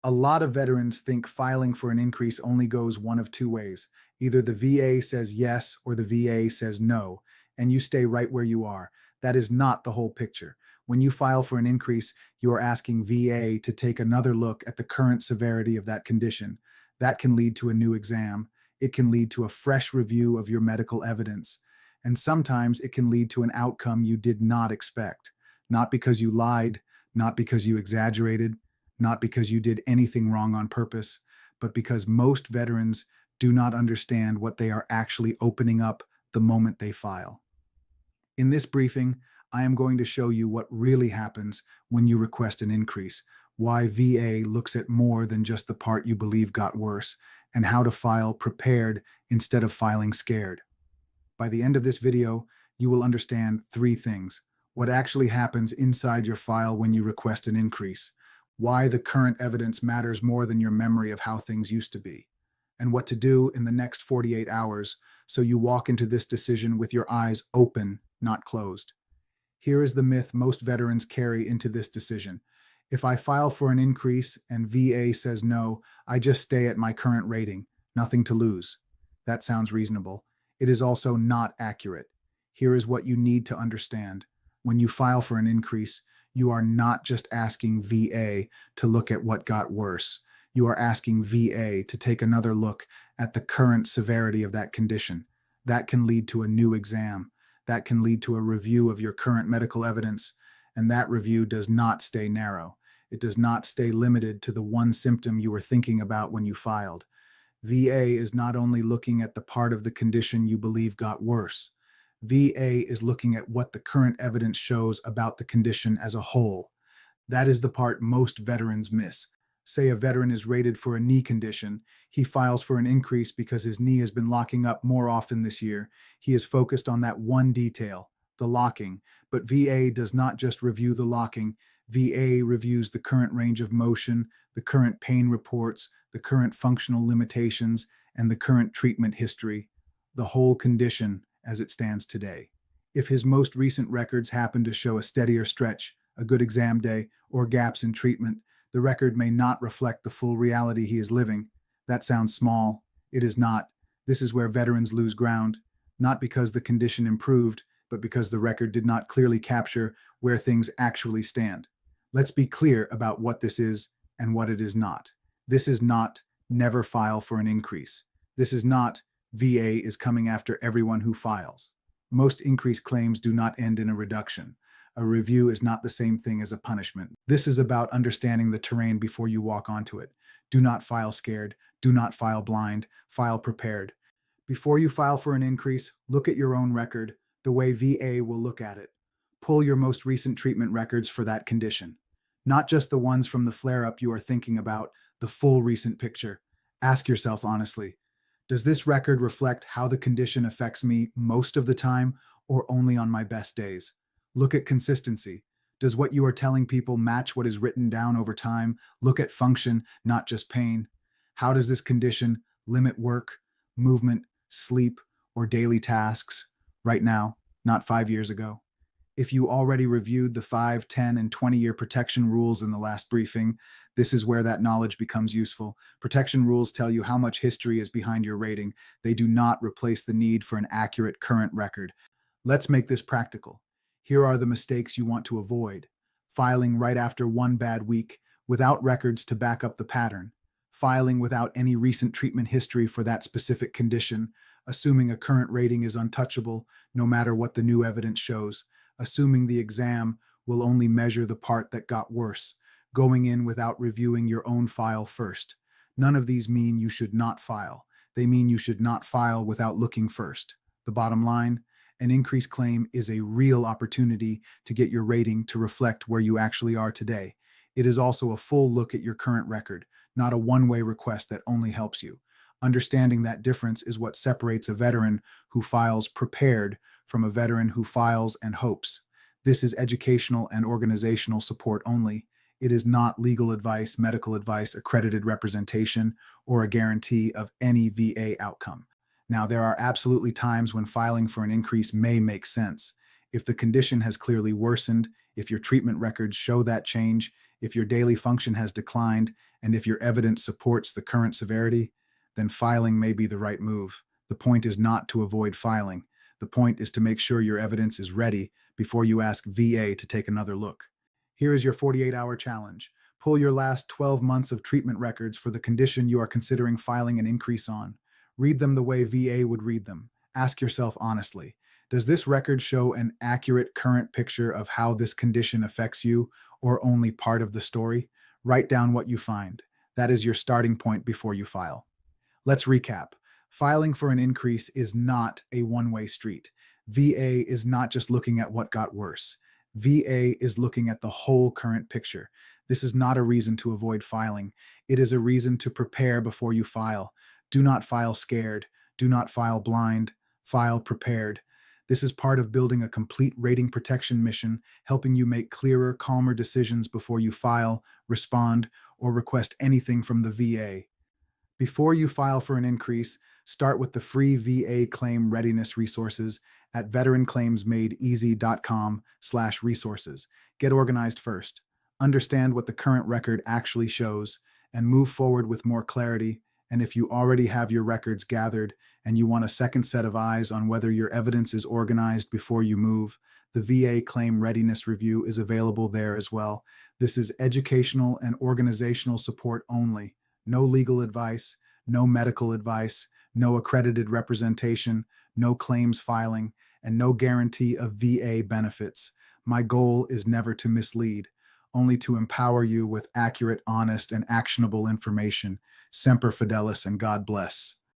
A lot of veterans think filing for an increase only goes one of two ways. Either the VA says yes or the VA says no, and you stay right where you are. That is not the whole picture. When you file for an increase, you are asking VA to take another look at the current severity of that condition. That can lead to a new exam. It can lead to a fresh review of your medical evidence. And sometimes it can lead to an outcome you did not expect. Not because you lied, not because you exaggerated, not because you did anything wrong on purpose, but because most veterans do not understand what they are actually opening up the moment they file. In this briefing, I am going to show you what really happens when you request an increase, why VA looks at more than just the part you believe got worse, and how to file prepared instead of filing scared. By the end of this video, you will understand three things: what actually happens inside your file when you request an increase, why the current evidence matters more than your memory of how things used to be, and what to do in the next 48 hours so you walk into this decision with your eyes open, not closed. Here is the myth most veterans carry into this decision. If I file for an increase and VA says no, I just stay at my current rating, nothing to lose. That sounds reasonable. It is also not accurate. Here is what you need to understand. When you file for an increase, you are not just asking VA to look at what got worse. You are asking VA to take another look at the current severity of that condition. That can lead to a new exam. That can lead to a review of your current medical evidence. And that review does not stay narrow. It does not stay limited to the one symptom you were thinking about when you filed. VA is not only looking at the part of the condition you believe got worse. VA is looking at what the current evidence shows about the condition as a whole. That is the part most veterans miss. Say a veteran is rated for a knee condition. He files for an increase because his knee has been locking up more often this year. He is focused on that one detail, the locking. But VA does not just review the locking. VA reviews the current range of motion, the current pain reports, the current functional limitations, and the current treatment history, the whole condition as it stands today. If his most recent records happen to show a steadier stretch, a good exam day, or gaps in treatment, the record may not reflect the full reality he is living. That sounds small. It is not. This is where veterans lose ground, not because the condition improved, but because the record did not clearly capture where things actually stand. Let's be clear about what this is and what it is not. This is not never file for an increase. This is not VA is coming after everyone who files. Most increase claims do not end in a reduction. A review is not the same thing as a punishment. This is about understanding the terrain before you walk onto it. Do not file scared. Do not file blind. File prepared. Before you file for an increase, look at your own record the way VA will look at it. Pull your most recent treatment records for that condition. Not just the ones from the flare-up you are thinking about, the full recent picture. Ask yourself honestly, does this record reflect how the condition affects me most of the time or only on my best days? Look at consistency. Does what you are telling people match what is written down over time? Look at function, not just pain. How does this condition limit work, movement, sleep, or daily tasks right now, not 5 years ago? If you already reviewed the 5, 10, and 20-year protection rules in the last briefing, this is where that knowledge becomes useful. Protection rules tell you how much history is behind your rating. They do not replace the need for an accurate current record. Let's make this practical. Here are the mistakes you want to avoid. Filing right after one bad week without records to back up the pattern. Filing without any recent treatment history for that specific condition. Assuming a current rating is untouchable no matter what the new evidence shows. Assuming the exam will only measure the part that got worse. Going in without reviewing your own file first. None of these mean you should not file. They mean you should not file without looking first. The bottom line, an increased claim is a real opportunity to get your rating to reflect where you actually are today. It is also a full look at your current record, not a one-way request that only helps you. Understanding that difference is what separates a veteran who files prepared from a veteran who files and hopes. This is educational and organizational support only. It is not legal advice, medical advice, accredited representation, or a guarantee of any VA outcome. Now, there are absolutely times when filing for an increase may make sense. If the condition has clearly worsened, if your treatment records show that change, if your daily function has declined, And if your evidence supports the current severity, then filing may be the right move. The point is not to avoid filing. The point is to make sure your evidence is ready before you ask VA to take another look. Here is your 48-hour challenge. Pull your last 12 months of treatment records for the condition you are considering filing an increase on. Read them the way VA would read them. Ask yourself honestly, does this record show an accurate current picture of how this condition affects you, or only part of the story? Write down what you find. That is your starting point before you file. Let's recap. Filing for an increase is not a one-way street. VA is not just looking at what got worse. VA is looking at the whole current picture. This is not a reason to avoid filing. It is a reason to prepare before you file. Do not file scared. Do not file blind. File prepared. This is part of building a complete rating protection mission, helping you make clearer, calmer decisions before you file, respond, or request anything from the VA. Before you file for an increase, start with the free VA claim readiness resources at veteranclaimsmadeeasy.com/resources. Get organized first. Understand what the current record actually shows and move forward with more clarity. And if you already have your records gathered and you want a second set of eyes on whether your evidence is organized before you move, the VA Claim Readiness Review is available there as well. This is educational and organizational support only. No legal advice, no medical advice, no accredited representation, no claims filing, and no guarantee of VA benefits. My goal is never to mislead, only to empower you with accurate, honest, and actionable information. Semper Fidelis, and God bless.